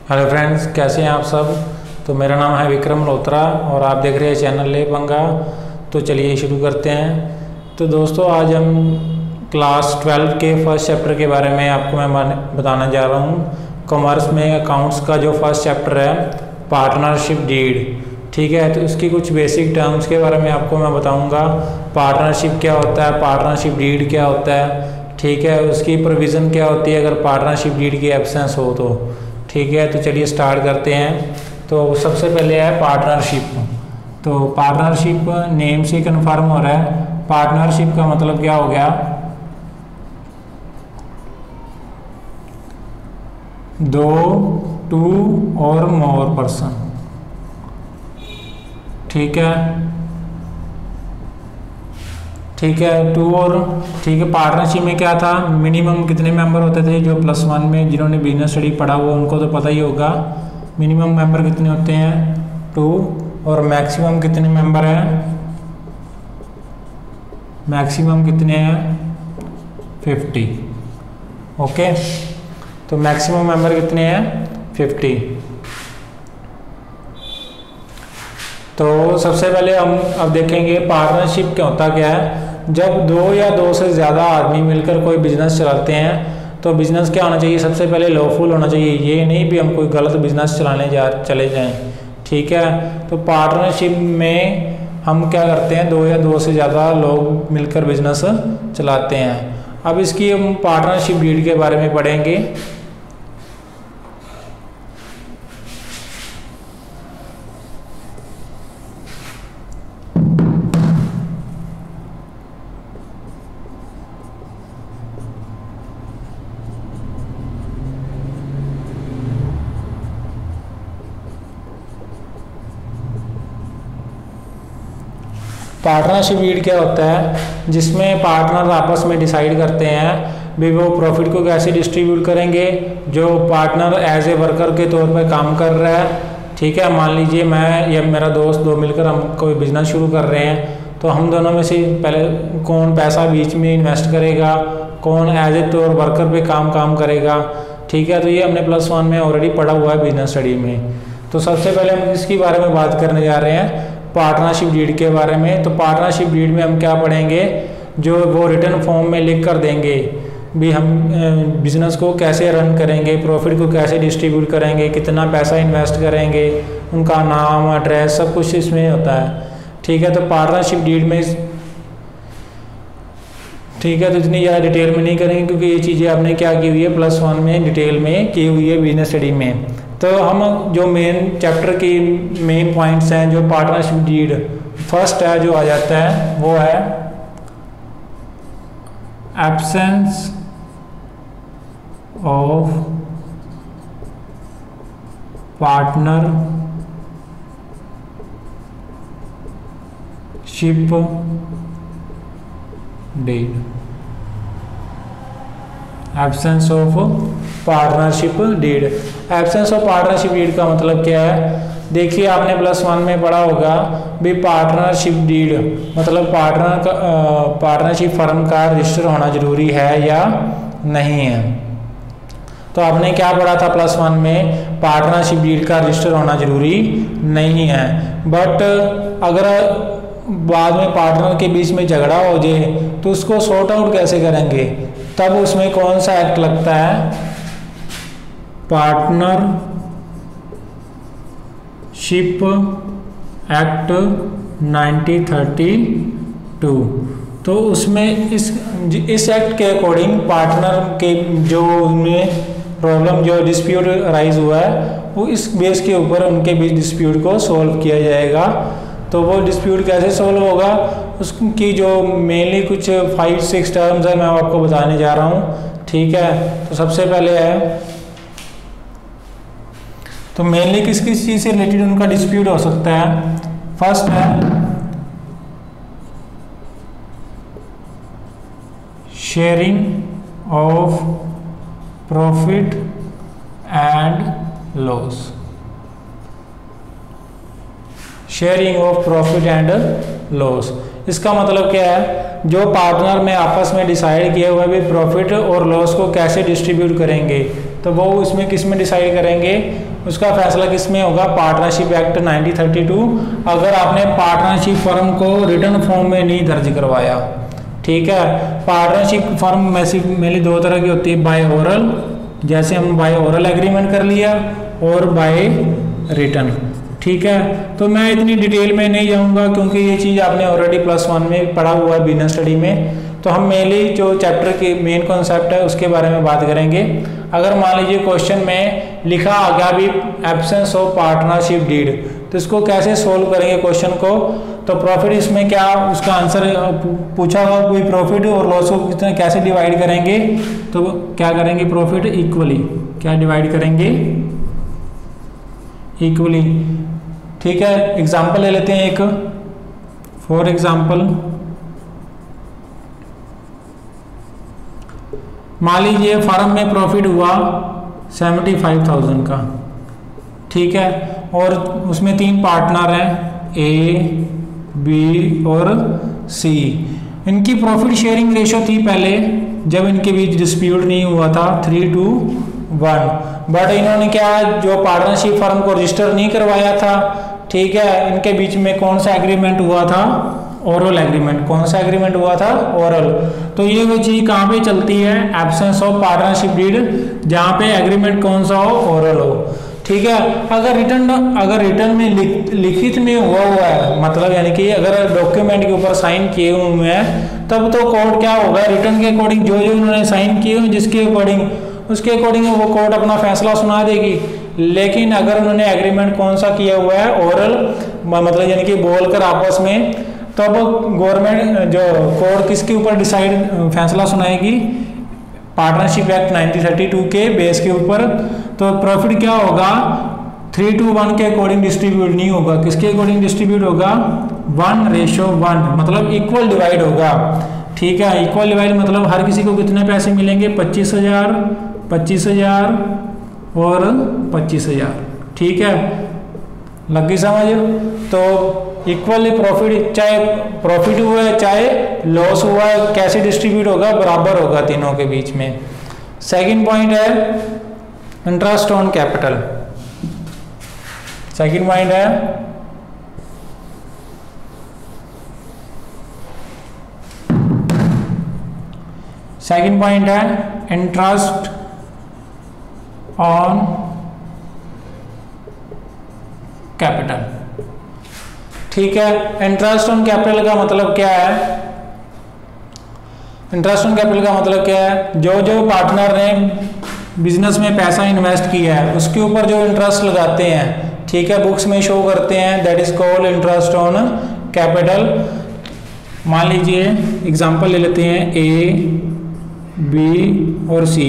Hello friends, कैसे हैं आप सब। तो मेरा नाम है विक्रम मल्होत्रा और आप देख रहे हैं चैनल ले पंगा। तो चलिए शुरू करते हैं। तो दोस्तों, आज हम क्लास 12 के फर्स्ट चैप्टर के बारे में आपको मैं बताने जा रहा हूँ। कॉमर्स में अकाउंट्स का जो फर्स्ट चैप्टर है, पार्टनरशिप डीड, ठीक है। तो उसकी कुछ बेसिक टर्म्स के बारे में आपको मैं बताऊँगा। पार्टनरशिप क्या होता है, पार्टनरशिप डीड क्या होता है, ठीक है। उसकी प्रोविज़न क्या होती है अगर पार्टनरशिप डीड की एब्सेंस हो तो, ठीक है। तो चलिए स्टार्ट करते हैं। तो सबसे पहले है पार्टनरशिप। तो पार्टनरशिप नेम से कन्फर्म हो रहा है। पार्टनरशिप का मतलब क्या हो गया, दो, टू और मोर पर्सन, ठीक है, ठीक है। टू और ठीक है। पार्टनरशिप में क्या था, मिनिमम कितने मेंबर होते थे, जो +1 में जिन्होंने बिजनेस स्टडी पढ़ा हुआ उनको तो पता ही होगा। मिनिमम मेंबर कितने होते हैं, 2, और मैक्सिमम कितने मेंबर हैं, मैक्सिमम कितने हैं, 50। ओके, तो मैक्सिमम मेंबर कितने हैं, 50। तो सबसे पहले हम अब देखेंगे पार्टनरशिप क्या होता क्या है। जब 2 या 2 से ज़्यादा आदमी मिलकर कोई बिजनेस चलाते हैं तो बिजनेस क्या होना चाहिए, सबसे पहले लॉफुल होना चाहिए। ये नहीं भी हम कोई गलत बिजनेस चलाने चले जाएं, ठीक है। तो पार्टनरशिप में हम क्या करते हैं, 2 या 2 से ज़्यादा लोग मिलकर बिजनेस चलाते हैं। अब इसकी हम पार्टनरशिप डीड के बारे में पढ़ेंगे। पार्टनरशिप डीड क्या होता है, जिसमें पार्टनर आपस में डिसाइड करते हैं भी वो प्रॉफिट को कैसे डिस्ट्रीब्यूट करेंगे। जो पार्टनर एज ए वर्कर के तौर पर काम कर रहा है, ठीक है। मान लीजिए मैं या मेरा दोस्त, दो मिलकर हम कोई बिजनेस शुरू कर रहे हैं, तो हम दोनों में से पहले कौन पैसा बीच में इन्वेस्ट करेगा, कौन एज ए तौर वर्कर पे काम करेगा, ठीक है। तो ये हमने +1 में ऑलरेडी पढ़ा हुआ है बिजनेस स्टडी में। तो सबसे पहले हम इसके बारे में बात करने जा रहे हैं, पार्टनरशिप डीड के बारे में। तो पार्टनरशिप डीड में हम क्या पढ़ेंगे, जो वो रिटर्न फॉर्म में लिख कर देंगे भी हम बिजनेस को कैसे रन करेंगे, प्रॉफिट को कैसे डिस्ट्रीब्यूट करेंगे, कितना पैसा इन्वेस्ट करेंगे, उनका नाम, एड्रेस, सब कुछ इसमें होता है, ठीक है। तो पार्टनरशिप डीड में, ठीक है, तो इतनी ज़्यादा डिटेल में नहीं करेंगे क्योंकि ये चीज़ें आपने क्या की हुई है, +1 में डिटेल में की हुई है बिजनेस स्टडी में। तो हम जो मेन चैप्टर की मेन पॉइंट्स हैं, जो पार्टनरशिप डीड फर्स्ट है जो आ जाता है, वो है absence of partnership deed. Absence of partnership deed. Absence of partnership deed का मतलब क्या है, देखिए आपने +1 में पढ़ा होगा भी पार्टनरशिप डीड मतलब पार्टनरशिप फर्म का रजिस्टर होना जरूरी है या नहीं है। तो आपने क्या पढ़ा था +1 में, पार्टनरशिप डीड का रजिस्टर होना जरूरी नहीं है। बट अगर बाद में पार्टनर के बीच में झगड़ा हो जाए तो उसको सॉर्ट आउट कैसे करेंगे, तब उसमें कौन सा एक्ट लगता है, पार्टनरशिप एक्ट 1932। तो उसमें इस एक्ट के अकॉर्डिंग पार्टनर के जो उनमें प्रॉब्लम, जो डिस्प्यूट राइज हुआ है, वो इस बेस के ऊपर उनके बीच डिस्प्यूट को सॉल्व किया जाएगा। तो वो डिस्प्यूट कैसे सॉल्व होगा, उसकी जो मेनली कुछ 5-6 टर्म्स है मैं आपको बताने जा रहा हूँ, ठीक है। तो सबसे पहले है, तो मेनली किस किस चीज़ से रिलेटेड उनका डिस्प्यूट हो सकता है। फर्स्ट है sharing of profit and loss. Sharing of profit and loss, इसका मतलब क्या है, जो पार्टनर में आपस में डिसाइड किए हुए भी प्रॉफिट और लॉस को कैसे डिस्ट्रीब्यूट करेंगे, तो वो उसमें किस में डिसाइड करेंगे, उसका फैसला किस में होगा, पार्टनरशिप एक्ट 1932, अगर आपने पार्टनरशिप फर्म को रिटर्न फॉर्म में नहीं दर्ज करवाया। ठीक है, पार्टनरशिप फर्म मेनली दो तरह की होती है, बाय ओरल, जैसे हम बाय ओरल एग्रीमेंट कर लिया, और बाय रिटर्न। ठीक है, तो मैं इतनी डिटेल में नहीं जाऊंगा क्योंकि ये चीज़ आपने ऑलरेडी +1 में पढ़ा हुआ है बिजनेस स्टडी में। तो हम मेनली जो चैप्टर के मेन कॉन्सेप्ट है उसके बारे में बात करेंगे। अगर मान लीजिए क्वेश्चन में लिखा आ गया भी एब्सेंस ऑफ पार्टनरशिप डीड, तो इसको कैसे सोल्व करेंगे क्वेश्चन को, तो प्रॉफिट इसमें क्या उसका आंसर पूछा हुआ, कोई प्रॉफिट और लॉस को कितने कैसे डिवाइड करेंगे, तो क्या करेंगे, प्रॉफिट इक्वली क्या डिवाइड करेंगे, इक्वली। ठीक है, एग्जांपल ले लेते हैं एक, फॉर एग्जांपल मान लीजिए फर्म में प्रॉफिट हुआ 75,000 का। ठीक है, और उसमें 3 पार्टनर हैं, ए, बी और सी। इनकी प्रॉफिट शेयरिंग रेशो थी पहले जब इनके बीच डिस्प्यूट नहीं हुआ था 3:1, बट इन्होंने क्या, जो पार्टनरशिप फर्म को रजिस्टर नहीं करवाया था। ठीक है, इनके बीच में कौन सा एग्रीमेंट हुआ था, ओरल एग्रीमेंट। कौन सा एग्रीमेंट हुआ था, ओरल। तो ये वो चीज कहाँ पे चलती है, एब्सेंस ऑफ पार्टनरशिप डीड, जहाँ पे एग्रीमेंट कौन सा हो, ओरल हो। ठीक है, अगर रिटर्न में लिखित में हुआ है, मतलब यानी कि अगर डॉक्यूमेंट के ऊपर साइन किए हुए हैं, तब तो कोर्ट क्या होगा, रिटर्न के अकॉर्डिंग जो उन्होंने साइन किए हुए जिसके अकॉर्डिंग, उसके अकॉर्डिंग वो कोर्ट अपना फैसला सुना देगी। लेकिन अगर उन्होंने एग्रीमेंट कौन सा किया हुआ है, ओरल, मतलब यानी कि बोलकर आपस में, तो अब गवर्नमेंट जो कोर्ट किसके ऊपर डिसाइड फैसला सुनाएगी, पार्टनरशिप एक्ट 1932 के बेस के ऊपर। तो प्रॉफिट क्या होगा, 3:1 के अकॉर्डिंग डिस्ट्रीब्यूट नहीं होगा, किसके अकॉर्डिंग डिस्ट्रीब्यूट होगा, 1:1, मतलब इक्वल डिवाइड होगा। ठीक है, इक्वल डिवाइड मतलब हर किसी को कितने पैसे मिलेंगे, 25,000, 25,000 और 25,000। ठीक है, लग गई समझ। तो इक्वली प्रॉफिट, चाहे प्रॉफिट हुआ है चाहे लॉस हुआ है, कैसे डिस्ट्रीब्यूट होगा, बराबर होगा तीनों के बीच में। सेकंड पॉइंट है interest on capital. Second point है इंटरेस्ट ऑन कैपिटल। ठीक है, इंटरेस्ट ऑन कैपिटल का मतलब क्या है, इंटरेस्ट ऑन कैपिटल का मतलब क्या है, जो जो पार्टनर ने बिजनेस में पैसा इन्वेस्ट किया है उसके ऊपर जो इंटरेस्ट लगाते हैं, ठीक है, बुक्स में शो करते हैं, that is called interest on capital. मान लीजिए एग्जांपल ले लेते हैं, ए, बी और सी।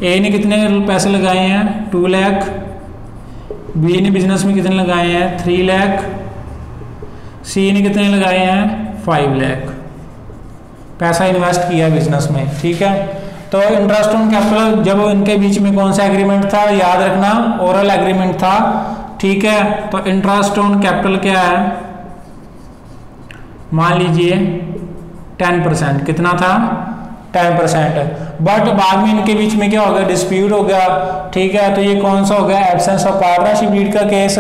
ए ने कितने पैसे लगाए हैं, 2 लाख। बी ने बिजनेस में कितने लगाए हैं, 3 लाख। सी ने कितने लगाए हैं, 5 लाख पैसा इन्वेस्ट किया बिजनेस में। ठीक है, तो इंटरेस्ट ऑन कैपिटल जब इनके बीच में कौन सा एग्रीमेंट था, याद रखना ओरल एग्रीमेंट था। ठीक है, तो इंटरेस्ट ऑन कैपिटल क्या है, मान लीजिए 10%, कितना था, 10%। बट बाद में इनके बीच में क्या हो गया, डिस्प्यूट हो गया। ठीक है, तो ये कौन सा हो गया, एब्सेंस ऑफ पार्टनरशिप डीड का केस।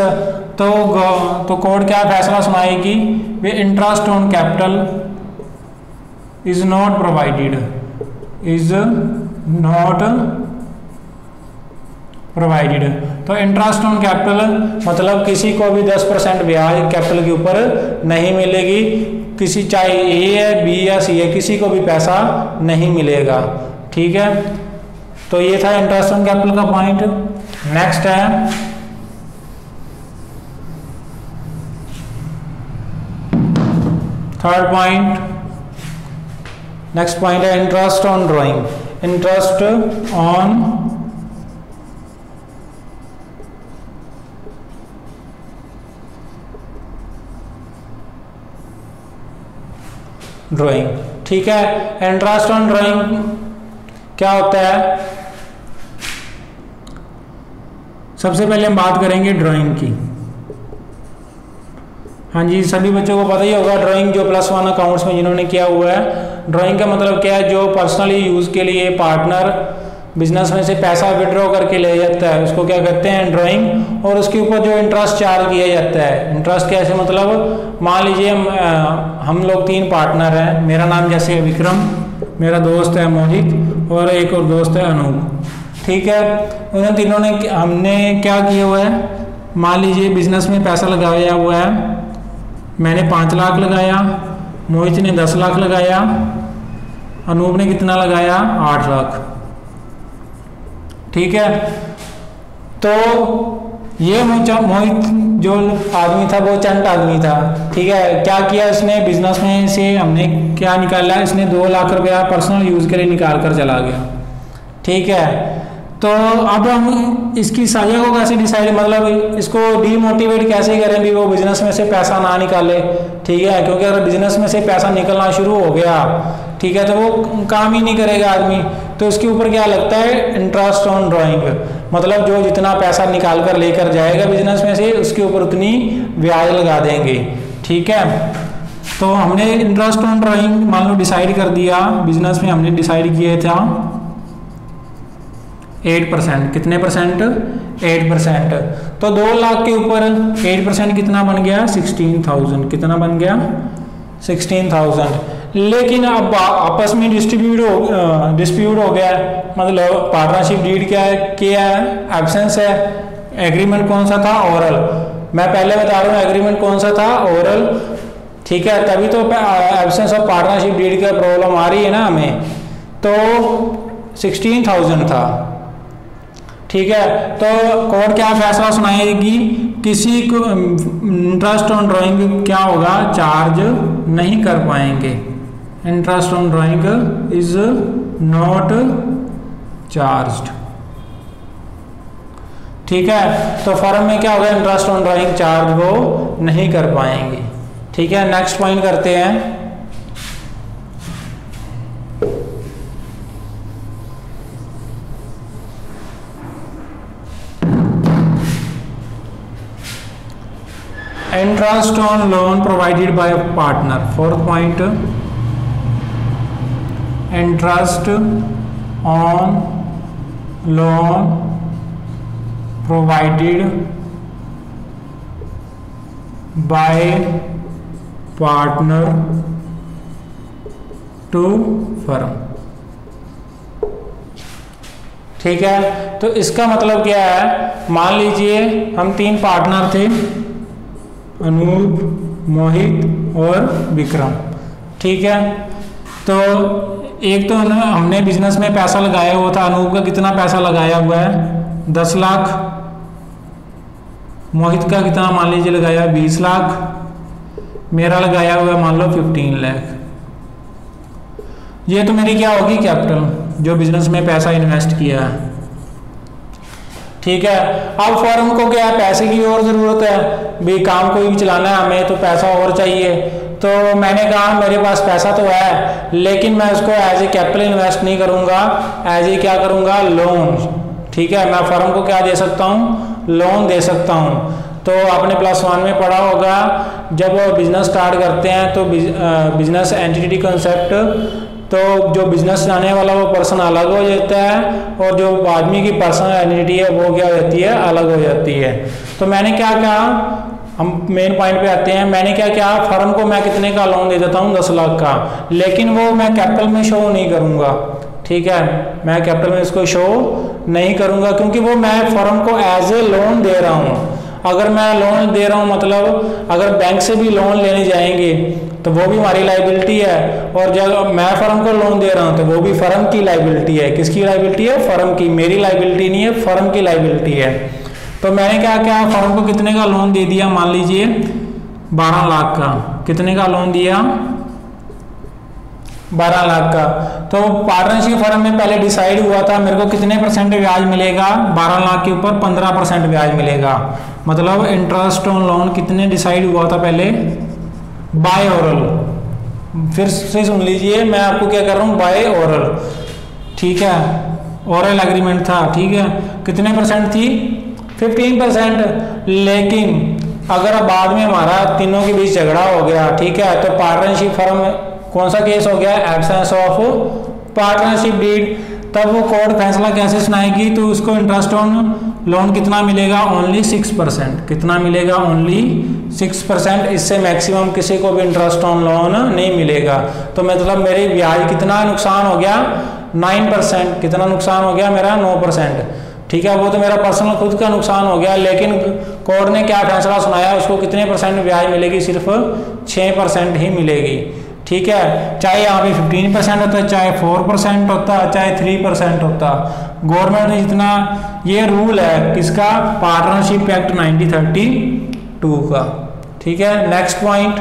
तो कोर्ट क्या फैसला सुनाएगी, वे interest on capital is not provided, is not provided. तो इंटरेस्ट ऑन कैपिटल मतलब किसी को भी 10% ब्याज कैपिटल के ऊपर नहीं मिलेगी, किसी चाहे ए है, बी या सी है, किसी को भी पैसा नहीं मिलेगा। ठीक है, तो ये था इंटरेस्ट ऑन कैपिटल का पॉइंट। नेक्स्ट है थर्ड पॉइंट, नेक्स्ट पॉइंट है interest on drawing. Interest on drawing. ठीक है, इंटरेस्ट ऑन ड्राइंग क्या होता है, सबसे पहले हम बात करेंगे ड्राइंग की। हाँ जी, सभी बच्चों को पता ही होगा ड्राइंग जो +1 अकाउंट्स में जिन्होंने किया हुआ है। ड्राइंग का मतलब क्या है, जो पर्सनली यूज़ के लिए पार्टनर बिजनेस में से पैसा विड्रॉ करके ले जाता है उसको क्या कहते हैं, ड्राइंग। और उसके ऊपर जो इंटरेस्ट चार्ज किया जाता है, इंटरेस्ट कैसे मतलब मान लीजिए हम लोग 3 पार्टनर हैं, मेरा नाम जैसे विक्रम, मेरा दोस्त है मोहित और एक और दोस्त है अनूप, ठीक है। उन तीनों ने हमने क्या किया हुआ है, मान लीजिए बिजनेस में पैसा लगाया हुआ है, मैंने 5 लाख लगाया, मोहित ने 10 लाख लगाया, अनूप ने कितना लगाया 8 लाख, ठीक है। तो ये मोहित जो आदमी था वो चंट आदमी था, ठीक है। क्या किया इसने, बिजनेस में से हमने क्या निकाला, इसने 2 लाख रुपया पर्सनल यूज़ के लिए निकाल कर चला गया, ठीक है। तो अब हम इसकी साझा को कैसे डिसाइड, मतलब इसको डीमोटिवेट कैसे करें भी वो बिजनेस में से पैसा ना निकाले, ठीक है। क्योंकि अगर बिजनेस में से पैसा निकलना शुरू हो गया, ठीक है, तो वो काम ही नहीं करेगा आदमी। तो इसके ऊपर क्या लगता है, इंटरेस्ट ऑन ड्राइंग, मतलब जो जितना पैसा निकाल कर लेकर जाएगा बिजनेस में से उसके ऊपर उतनी ब्याज लगा देंगे, ठीक है। तो हमने इंटरेस्ट ऑन ड्राइंग मान लो डिसाइड कर दिया, बिजनेस में हमने डिसाइड किया था 8%, कितने परसेंट, 8%। तो 2 लाख के ऊपर 8% कितना बन गया, 16,000, कितना बन गया 16,000। लेकिन अब आपस में डिस्प्यूट हो गया, मतलब पार्टनरशिप डीड क्या है, एब्सेंस है। एग्रीमेंट कौन सा था, ओरल। मैं पहले बता रहा हूँ एग्रीमेंट कौन सा था, ओरल, ठीक है। तभी तो एब्सेंस ऑफ पार्टनरशिप डीड का प्रॉब्लम आ रही है ना हमें। तो 16,000 था, ठीक है। तो कोर्ट क्या फैसला सुनाएगी, किसी को इंटरेस्ट ऑन ड्राइंग क्या होगा, चार्ज नहीं कर पाएंगे, interest on drawing is not charged, ठीक है। तो फर्म में क्या होगा, इंटरेस्ट ऑन ड्राइंग चार्ज वो नहीं कर पाएंगे, ठीक है। नेक्स्ट पॉइंट करते हैं, interest on loan provided by partner. 4th point, interest on loan provided by partner to firm, ठीक है। तो इसका मतलब क्या है, मान लीजिए हम 3 पार्टनर थे, अनूप, मोहित और विक्रम, ठीक है। तो एक तो हमने बिजनेस में पैसा लगाया हुआ था, अनूप का कितना पैसा लगाया हुआ है 10 लाख, मोहित का कितना मान लीजिए लगाया 20 लाख, मेरा लगाया हुआ है मान लो 15 लाख। ये तो मेरी क्या होगी, कैपिटल, जो बिजनेस में पैसा इन्वेस्ट किया है, ठीक है। अब फर्म को क्या है, पैसे की और ज़रूरत है भाई, काम कोई भी चलाना है हमें तो पैसा और चाहिए। तो मैंने कहा मेरे पास पैसा तो है, लेकिन मैं उसको एज ए कैपिटल इन्वेस्ट नहीं करूँगा, एज ए क्या करूँगा, लोन, ठीक है। मैं फर्म को क्या दे सकता हूँ, लोन दे सकता हूँ। तो आपने +1 में पढ़ा होगा, जब बिजनेस स्टार्ट करते हैं तो बिजनेस एंटिटी कॉन्सेप्ट, तो जो बिजनेस चलाने वाला वो पर्सन अलग हो जाता है और जो आदमी की पर्सनल आइडेंटिटी है वो क्या हो जाती है, अलग हो जाती है। तो मैंने क्या कहा, हम मेन पॉइंट पे आते हैं, मैंने क्या किया, फर्म को मैं कितने का लोन दे देता हूँ 10 लाख का, लेकिन वो मैं कैपिटल में शो नहीं करूँगा, ठीक है। मैं कैपिटल में इसको शो नहीं करूँगा क्योंकि वो मैं फर्म को एज ए लोन दे रहा हूँ। अगर मैं लोन दे रहा हूँ मतलब अगर बैंक से भी लोन लेने जाएंगे तो वो भी हमारी लाइबिलिटी है, और जब मैं फर्म को लोन दे रहा हूँ तो वो भी फर्म की लाइबिलिटी है। किसकी लाइबिलिटी है, फर्म की, मेरी लाइबिलिटी नहीं है, फर्म की लाइबिलिटी है। तो मैंने क्या क्या फर्म को कितने का लोन दे दिया, मान लीजिए 12 लाख का, कितने का लोन दिया 12 लाख का। तो पार्टनरशिप फर्म में पहले डिसाइड हुआ था मेरे को कितने % ब्याज मिलेगा, 12 लाख के ऊपर 15% ब्याज मिलेगा। मतलब इंटरेस्ट ऑन लोन कितने डिसाइड हुआ था पहले, बाय ओरल। फिर से सुन लीजिए, मैं आपको क्या कर रहा हूँ, बाय ओरल, ठीक है, ओरल एग्रीमेंट था, ठीक है। कितने % थी, 15%। लेकिन अगर अब बाद में हमारा तीनों के बीच झगड़ा हो गया, ठीक है, तो पार्टनरशिप फर्म कौन सा केस हो गया, एब्सेंस ऑफ पार्टनरशिप डीड, तब वो कोर्ट फैसला कैसे सुनाएगी, तो उसको इंटरेस्ट ऑन लोन कितना मिलेगा, ओनली 6%। कितना मिलेगा, ओनली 6%। इससे मैक्सिमम किसी को भी इंटरेस्ट ऑन लोन नहीं मिलेगा। तो मतलब मेरी ब्याज कितना नुकसान हो गया, 9%। कितना नुकसान हो गया मेरा, 9%। ठीक है, वो तो मेरा पर्सनल खुद का नुकसान हो गया, लेकिन कोर्ट ने क्या फैसला सुनाया, उसको कितने परसेंट ब्याज मिलेगी, सिर्फ 6% ही मिलेगी। ठीक है, चाहे यहाँ पे 15% होता है, चाहे 4% होता है, चाहे 3% होता। गवर्नमेंट ने जितना, ये रूल है किसका, पार्टनरशिप एक्ट 1932 का। ठीक है, नेक्स्ट पॉइंट,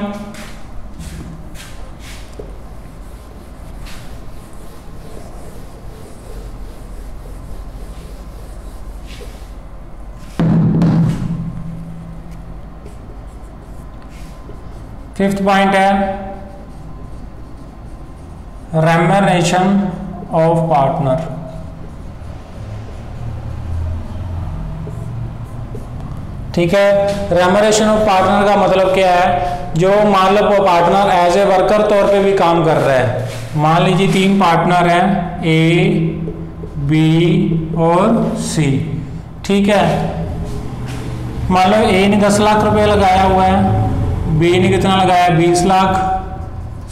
फिफ्थ पॉइंट है रेम्यूनरेशन ऑफ पार्टनर। ठीक है, रेम्यूनरेशन ऑफ पार्टनर का मतलब क्या है, जो मान लो पार्टनर एज ए वर्कर तौर पे भी काम कर रहा है। मान लीजिए 3 पार्टनर हैं, ए, बी और सी। ठीक है, मान लो ए ने 10 लाख रुपए लगाया हुआ है, बी ने कितना लगाया, 20 लाख,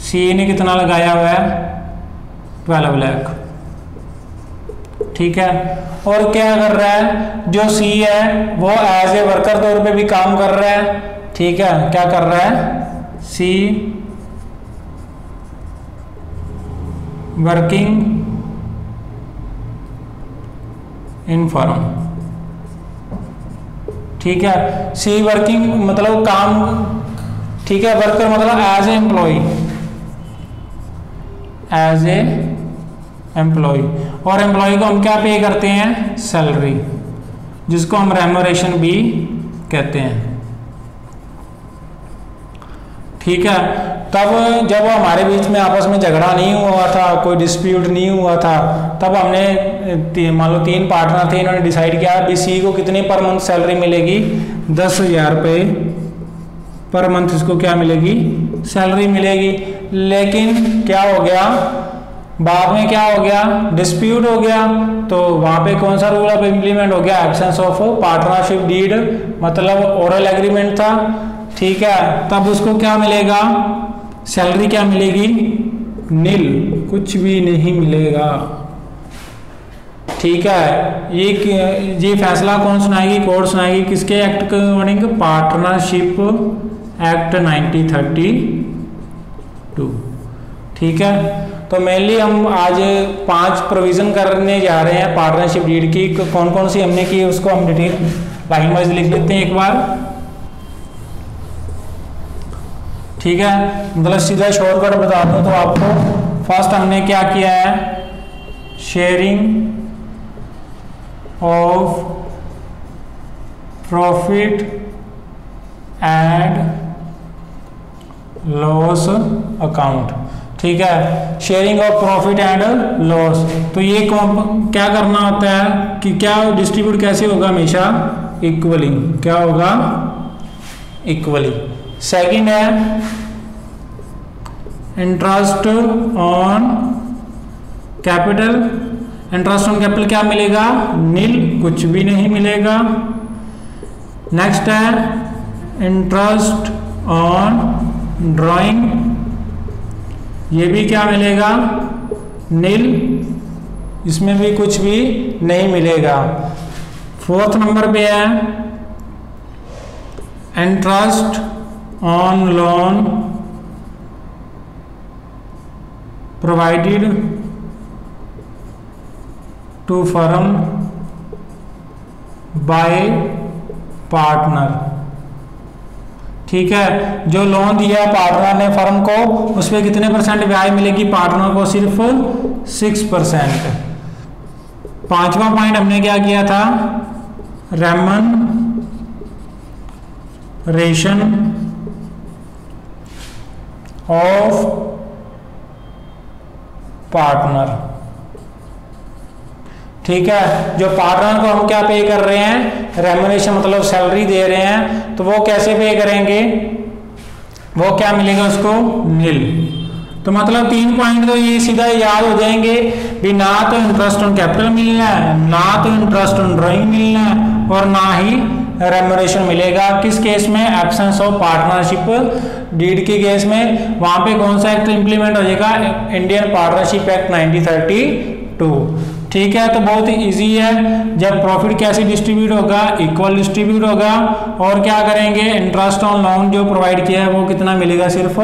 सी ने कितना लगाया हुआ है, 12 लाख। ठीक है, और क्या कर रहा है, जो सी है वो एज ए वर्कर तौर पे भी काम कर रहा है। ठीक है, क्या कर रहा है, सी वर्किंग इन फर्म। ठीक है, सी वर्किंग मतलब काम, ठीक है, वर्कर मतलब as a employ, as a employ. और एम्प्लॉय को हम क्या पे करते हैं, सैलरी, जिसको हम रेम्यूनरेशन भी कहते हैं। ठीक है, तब जब हमारे बीच में आपस में झगड़ा नहीं हुआ था, कोई डिस्प्यूट नहीं हुआ था, तब हमने मान लो 3 पार्टनर थे, इन्होंने डिसाइड किया भी सी को कितनी पर मंथ सैलरी मिलेगी, 10,000 रुपये पर मंथ इसको क्या मिलेगी, सैलरी मिलेगी। लेकिन क्या हो गया, बाद में क्या हो गया, डिस्प्यूट हो गया, तो वहां पे कौन सा रूल अब इम्प्लीमेंट हो गया, एब्सेंस ऑफ पार्टनरशिप डीड, मतलब ओरल एग्रीमेंट था। ठीक है, तब उसको क्या मिलेगा, सैलरी क्या मिलेगी, नील, कुछ भी नहीं मिलेगा। ठीक है, ये फैसला कौन सुनाएगी, कोर्ट सुनाएगी, किसके एक्ट के अकॉर्डिंग, पार्टनरशिप एक्ट 1932। ठीक है, तो मेनली हम आज 5 प्रोविजन करने जा रहे हैं पार्टनरशिप डीड की। कौन कौन सी हमने की उसको हम डिटेल लाइन वाइज लिख लेते हैं एक बार। ठीक है, मतलब सीधा शॉर्टकट बता दूं तो आपको, फर्स्ट हमने क्या किया है, sharing of profit and loss account. ठीक है, sharing of profit and loss, तो ये क्या करना होता है कि क्या डिस्ट्रीब्यूट कैसे होगा, हमेशा इक्वली, क्या होगा, इक्वली। सेकंड है interest on capital, interest on capital क्या मिलेगा, नील, कुछ भी नहीं मिलेगा। नेक्स्ट है इंटरेस्ट ऑन ड्राइंग, ये भी क्या मिलेगा, नील, इसमें भी कुछ भी नहीं मिलेगा। फोर्थ नंबर पे है interest on loan provided to firm by partner. ठीक है, जो लोन दिया पार्टनर ने फर्म को, उस पर कितने परसेंट ब्याज मिलेगी, पार्टनर को सिर्फ 6%। 5वां पॉइंट हमने क्या किया था, रेम्यूनरेशन ऑफ पार्टनर। ठीक है। जो पार्टनर को हम क्या पे कर रहे हैं, रेम्यूनरेशन मतलब सैलरी दे रहे हैं, तो वो कैसे पे करेंगे, वो क्या मिलेगा उसको, नील। तो मतलब 3 पॉइंट तो ये सीधा याद हो जाएंगे भी, ना तो इंटरेस्ट ऑन कैपिटल मिलना है, ना तो इंटरेस्ट ऑन ड्राइंग मिलना है, और ना ही रेम्यूनरेशन मिलेगा। किस केस में, एब्सेंस ऑफ पार्टनरशिप डीड के केस में। वहां पे कौन सा एक्ट इंप्लीमेंट हो जाएगा, इंडियन पार्टनरशिप एक्ट 1932। ठीक है। तो बहुत ही ईजी है। जब प्रॉफिट कैसे डिस्ट्रीब्यूट होगा, इक्वल डिस्ट्रीब्यूट होगा, और क्या करेंगे, इंटरेस्ट ऑन लोन जो प्रोवाइड किया है वो कितना मिलेगा, सिर्फ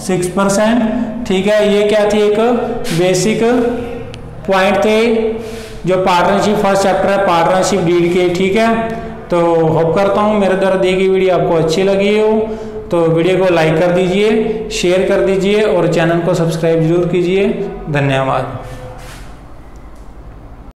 6%। ठीक है। ये क्या थी, एक बेसिक पॉइंट थे जो पार्टनरशिप फर्स्ट चैप्टर है पार्टनरशिप डीड के। ठीक है। तो होप करता हूँ मेरे द्वारा दी गई वीडियो आपको अच्छी लगी हो, तो वीडियो को लाइक कर दीजिए, शेयर कर दीजिए और चैनल को सब्सक्राइब जरूर कीजिए। धन्यवाद।